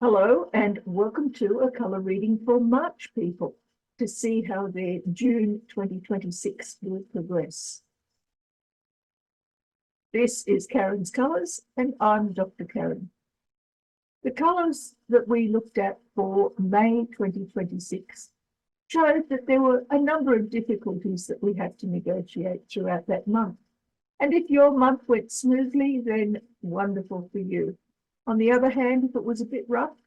Hello and welcome to a colour reading for March people to see how their June 2026 will progress. This is Karen's Colours and I'm Dr. Karen. The colours that we looked at for May 2026 showed that there were a number of difficulties that we had to negotiate throughout that month. And if your month went smoothly, then wonderful for you. On the other hand, if it was a bit rough,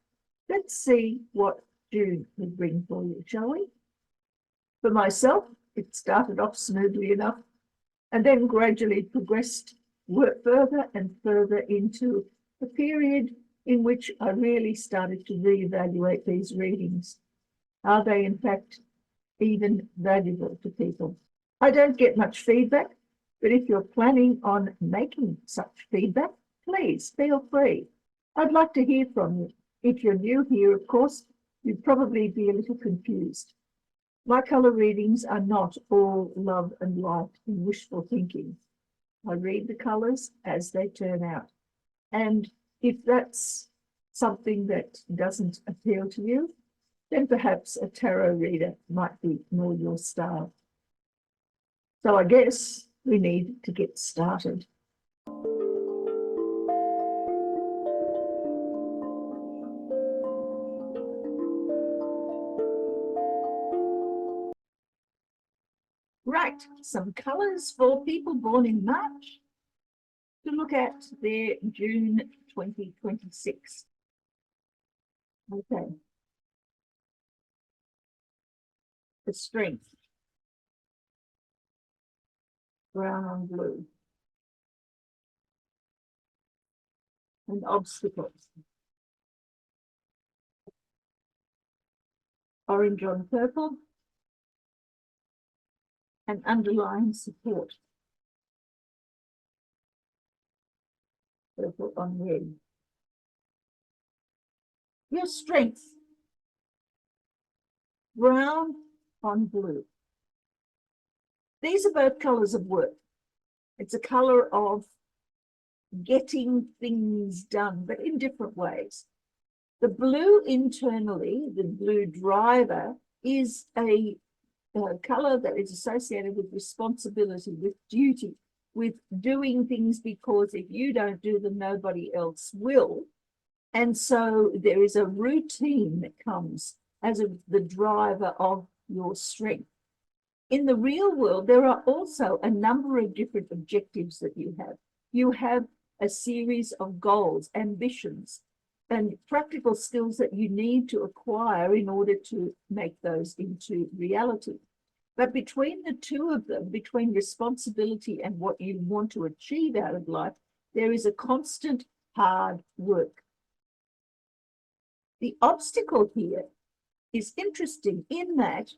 let's see what June will bring for you, shall we? For myself, it started off smoothly enough and then gradually progressed further and further into a period in which I really started to reevaluate these readings. Are they in fact even valuable to people? I don't get much feedback, but if you're planning on making such feedback, please feel free. I'd like to hear from you. If you're new here, of course, you'd probably be a little confused. My colour readings are not all love and light and wishful thinking. I read the colours as they turn out. And if that's something that doesn't appeal to you, then perhaps a tarot reader might be more your style. So I guess we need to get started. Right, some colours for people born in March to look at their June 2026. Okay. The strength. Brown on blue. And obstacles. Orange on purple. And underlying support. Purple on red. Your strength. Brown on blue. These are both colours of work. It's a colour of getting things done, but in different ways. The blue internally, the blue driver, is a colour that is associated with responsibility, with duty, with doing things because if you don't do them, nobody else will. And so there is a routine that comes as the driver of your strength. In the real world, there are also a number of different objectives that you have. You have a series of goals, ambitions, and practical skills that you need to acquire in order to make those into reality. But between the two of them, between responsibility and what you want to achieve out of life, there is a constant hard work. The obstacle here is interesting in that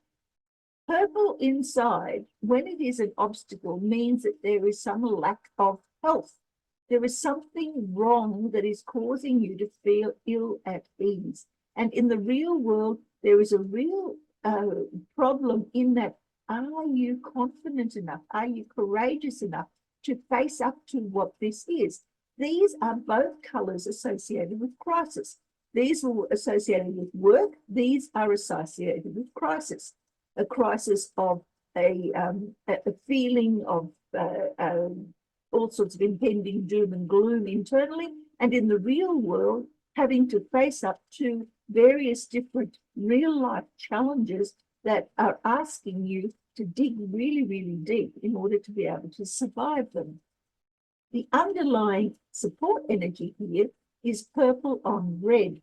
purple inside, when it is an obstacle, means that there is some lack of health. There is something wrong that is causing you to feel ill at ease. And in the real world, there is a real problem in that. Are you confident enough? Are you courageous enough to face up to what this is? These are both colours associated with crisis. These are associated with work. These are associated with crisis. A crisis of a feeling of all sorts of impending doom and gloom internally, and in the real world, having to face up to various different real life challenges that are asking you to dig really, really deep in order to be able to survive them. The underlying support energy here is purple on red.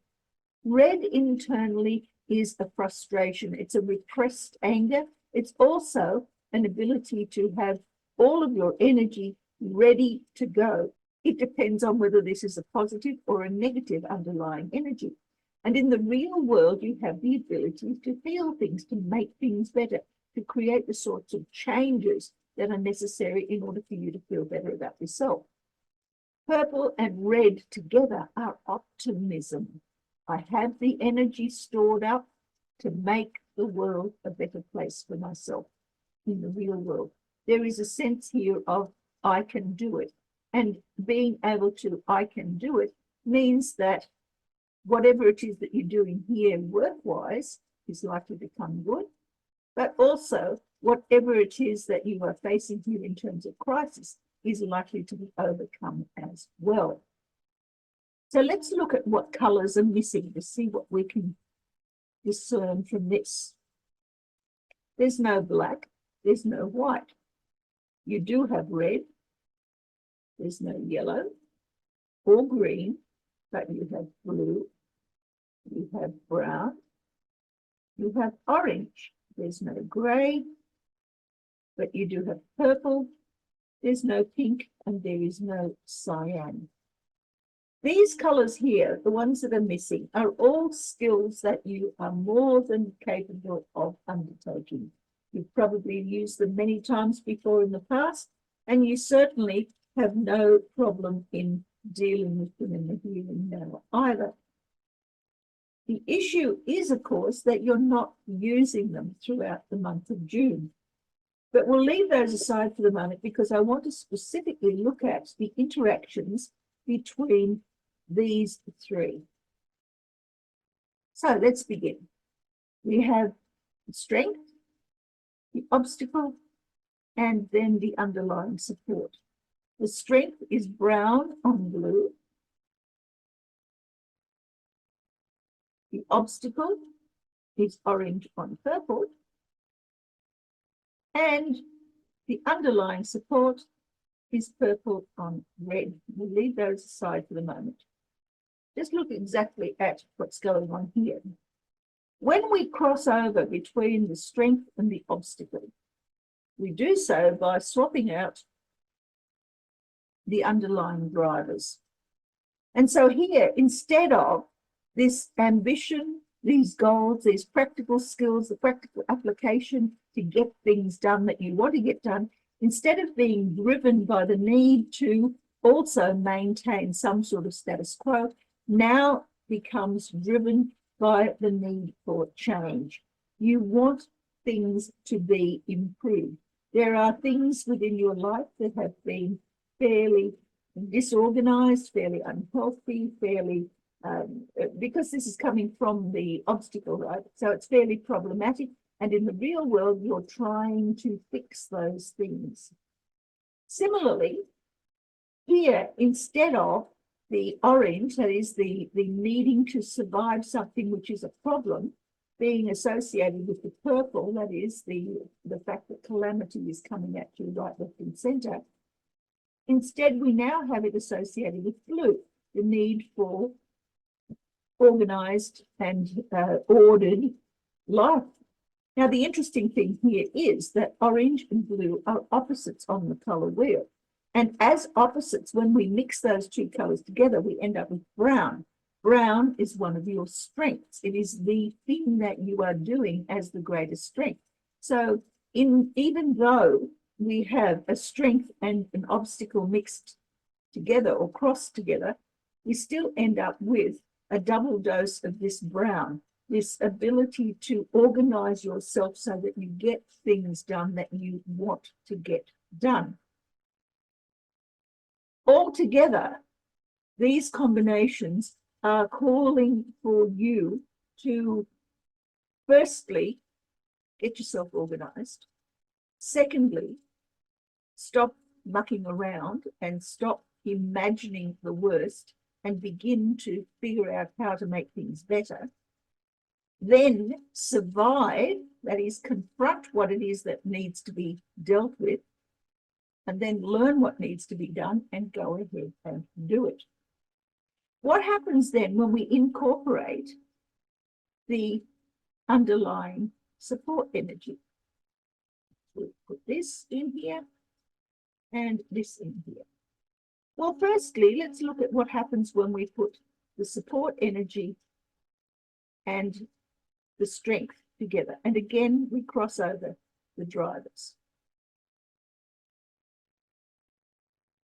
Red internally is a frustration. It's a repressed anger. It's also an ability to have all of your energy ready to go. It depends on whether this is a positive or a negative underlying energy. And in the real world, you have the ability to heal things, to make things better, to create the sorts of changes that are necessary in order for you to feel better about yourself. Purple and red together are optimism. I have the energy stored up to make the world a better place for myself in the real world. There is a sense here of I can do it. And being able to I can do it means that whatever it is that you're doing here work-wise is likely to come good, but also whatever it is that you are facing here in terms of crisis is likely to be overcome as well. So let's look at what colours are missing to see what we can discern from this. There's no black, there's no white. You do have red, there's no yellow or green, but you have blue, you have brown, you have orange. There's no grey, but you do have purple, there's no pink, and there is no cyan. These colours here, the ones that are missing, are all skills that you are more than capable of undertaking. You've probably used them many times before in the past, and you certainly have no problem in dealing with them in the here and now either. The issue is, of course, that you're not using them throughout the month of June. But we'll leave those aside for the moment because I want to specifically look at the interactions between these three. So let's begin. We have strength, the obstacle, and then the underlying support. The strength is brown on blue. The obstacle is orange on purple. And the underlying support is purple on red. We'll leave those aside for the moment. Just look exactly at what's going on here. When we cross over between the strength and the obstacle, we do so by swapping out the underlying drivers. And so here, instead of this ambition, these goals, these practical skills, the practical application to get things done that you want to get done, instead of being driven by the need to also maintain some sort of status quo, now becomes driven by the need for change. You want things to be improved. There are things within your life that have been fairly disorganized, fairly unhealthy, fairly because this is coming from the obstacle, right? So it's fairly problematic. And in the real world, you're trying to fix those things. Similarly, here, instead of the orange, that is the needing to survive something which is a problem, being associated with the purple, that is the fact that calamity is coming at you right, left, and center. Instead, we now have it associated with blue, the need for organized and ordered life. Now, the interesting thing here is that orange and blue are opposites on the color wheel. And as opposites, when we mix those two colors together, we end up with brown. Brown is one of your strengths. It is the thing that you are doing as the greatest strength. So even though we have a strength and an obstacle mixed together or crossed together, we still end up with a double dose of this brown, this ability to organize yourself so that you get things done that you want to get done. Altogether, these combinations are calling for you to, firstly, get yourself organized. Secondly, stop mucking around and stop imagining the worst and begin to figure out how to make things better. Then survive, that is, confront what it is that needs to be dealt with, and then learn what needs to be done and go ahead and do it. What happens then when we incorporate the underlying support energy? We'll put this in here and this in here. Well, firstly, let's look at what happens when we put the support energy and the strength together. And again, we cross over the drivers.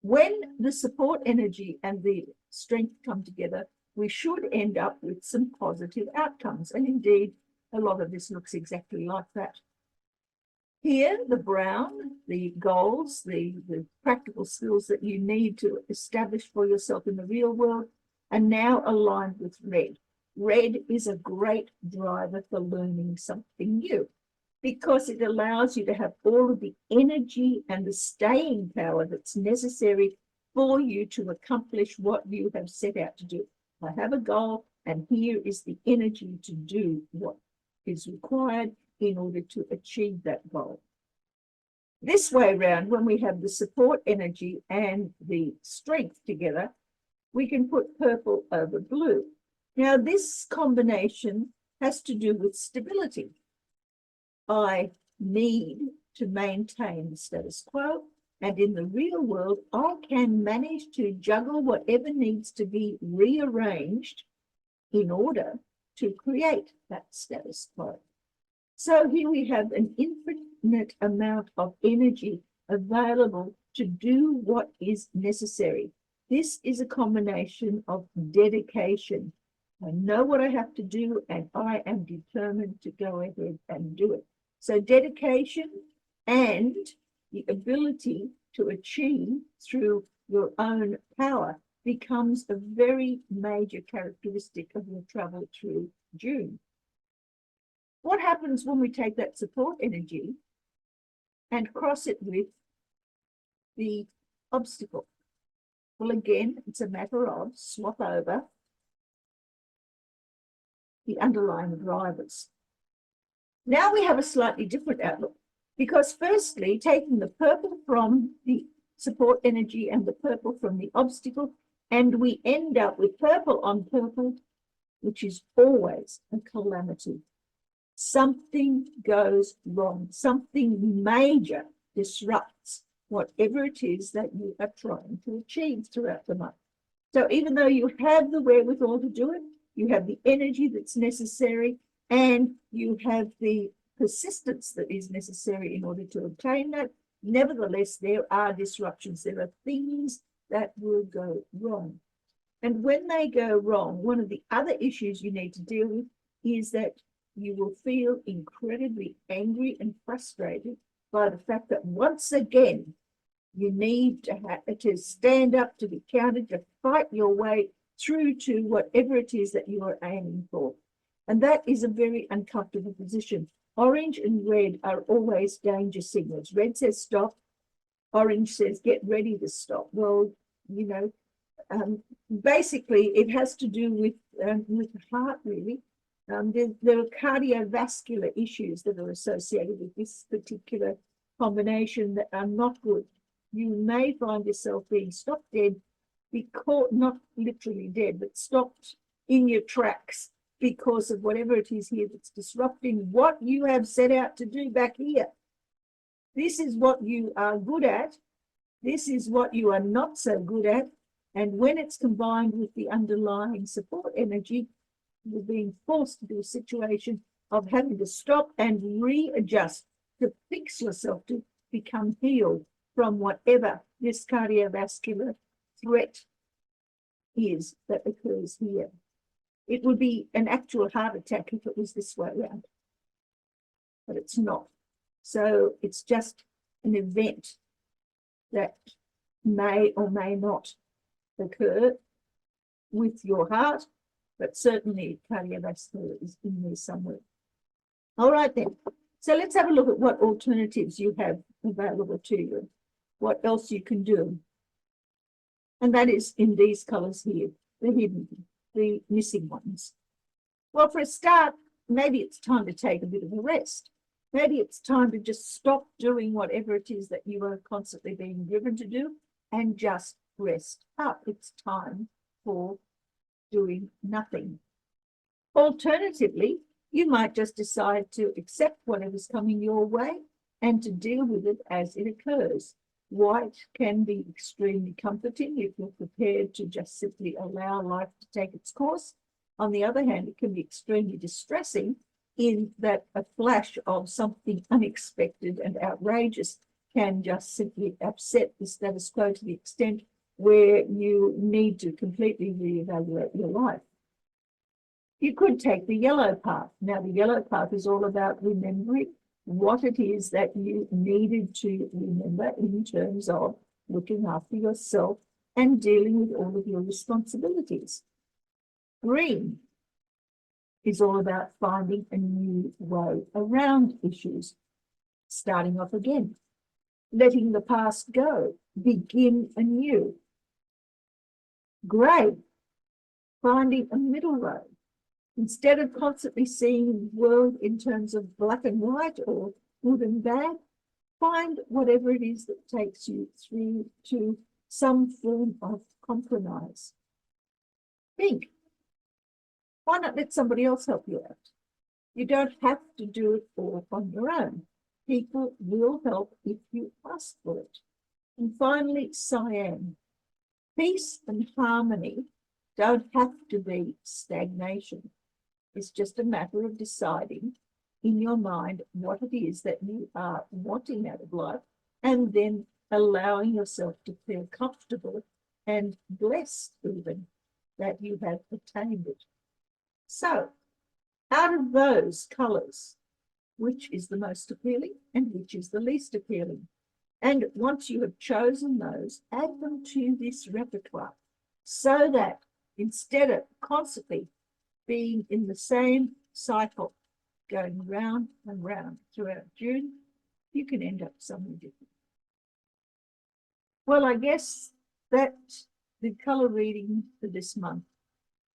When the support energy and the strength come together, we should end up with some positive outcomes. And indeed, a lot of this looks exactly like that. Here, the brown, the goals, the practical skills that you need to establish for yourself in the real world are now aligned with red. Red is a great driver for learning something new because it allows you to have all of the energy and the staying power that's necessary for you to accomplish what you have set out to do. I have a goal, and here is the energy to do what is required in order to achieve that goal. This way around, when we have the support energy and the strength together, we can put purple over blue. Now, this combination has to do with stability. I need to maintain the status quo, and in the real world, I can manage to juggle whatever needs to be rearranged in order to create that status quo. So here we have an infinite amount of energy available to do what is necessary. This is a combination of dedication. I know what I have to do, and I am determined to go ahead and do it. So dedication and the ability to achieve through your own power becomes a very major characteristic of your travel through June. What happens when we take that support energy and cross it with the obstacle? Well, again, it's a matter of swap over the underlying drivers. Now we have a slightly different outlook, because firstly, taking the purple from the support energy and the purple from the obstacle, and we end up with purple on purple, which is always a calamity. Something goes wrong, something major disrupts whatever it is that you are trying to achieve throughout the month. So even though you have the wherewithal to do it, you have the energy that's necessary, and you have the persistence that is necessary in order to obtain that, nevertheless, there are disruptions. There are things that will go wrong. And when they go wrong, one of the other issues you need to deal with is that you will feel incredibly angry and frustrated by the fact that once again, you need to stand up, to be counted, to fight your way through to whatever it is that you are aiming for. And that is a very uncomfortable position. Orange and red are always danger signals. Red says stop. Orange says get ready to stop. Well, you know, basically it has to do with the heart, really. There are cardiovascular issues that are associated with this particular combination that are not good. You may find yourself being stopped dead, because not literally dead, but stopped in your tracks because of whatever it is here that's disrupting what you have set out to do back here. This is what you are good at. This is what you are not so good at. And when it's combined with the underlying support energy, you're being forced into a situation of having to stop and readjust to fix yourself, to become healed from whatever this cardiovascular threat is that occurs here. It would be an actual heart attack if it was this way around, but it's not. So it's just an event that may or may not occur with your heart, but certainly cardiovascular is in there somewhere. All right then. So let's have a look at what alternatives you have available to you, what else you can do. And that is in these colors here, the hidden, the missing ones. Well, for a start, maybe it's time to take a bit of a rest. Maybe it's time to just stop doing whatever it is that you are constantly being driven to do and just rest up. It's time for doing nothing. Alternatively, you might just decide to accept whatever's coming your way and to deal with it as it occurs. White can be extremely comforting if you're prepared to just simply allow life to take its course. On the other hand, it can be extremely distressing in that a flash of something unexpected and outrageous can just simply upset the status quo to the extent where you need to completely reevaluate your life. You could take the yellow path. Now, the yellow path is all about remembering what it is that you needed to remember in terms of looking after yourself and dealing with all of your responsibilities. Green is all about finding a new way around issues, starting off again, letting the past go, begin anew. Grey, finding a middle road. Instead of constantly seeing the world in terms of black and white or good and bad, find whatever it is that takes you through to some form of compromise. Think, why not let somebody else help you out? You don't have to do it all on your own. People will help if you ask for it. And finally, cyan. Peace and harmony don't have to be stagnation. It's just a matter of deciding in your mind what it is that you are wanting out of life, and then allowing yourself to feel comfortable and blessed even that you have attained it. So, out of those colours, which is the most appealing and which is the least appealing? And once you have chosen those, add them to this repertoire so that instead of constantly being in the same cycle, going round and round throughout June, you can end up somewhere different. Well, I guess that the colour reading for this month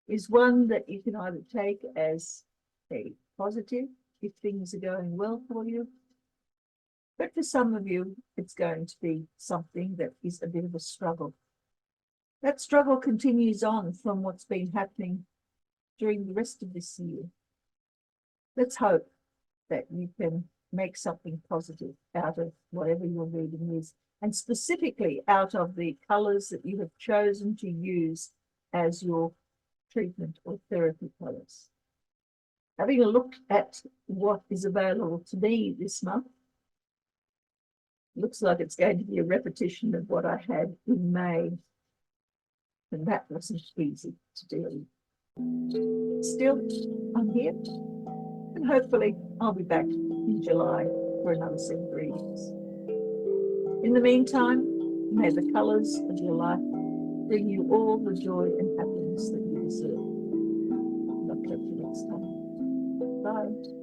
is one that you can either take as a positive if things are going well for you, but for some of you, it's going to be something that is a bit of a struggle. That struggle continues on from what's been happening during the rest of this year. Let's hope that you can make something positive out of whatever your reading is, and specifically out of the colours that you have chosen to use as your treatment or therapy colours. Having a look at what is available to me this month, looks like it's going to be a repetition of what I had in May, and that wasn't easy to deal with. Still, I'm here, and hopefully I'll be back in July for another set of readings. In the meantime, may the colours of your life bring you all the joy and happiness that you deserve. And I'll catch you next time. Bye.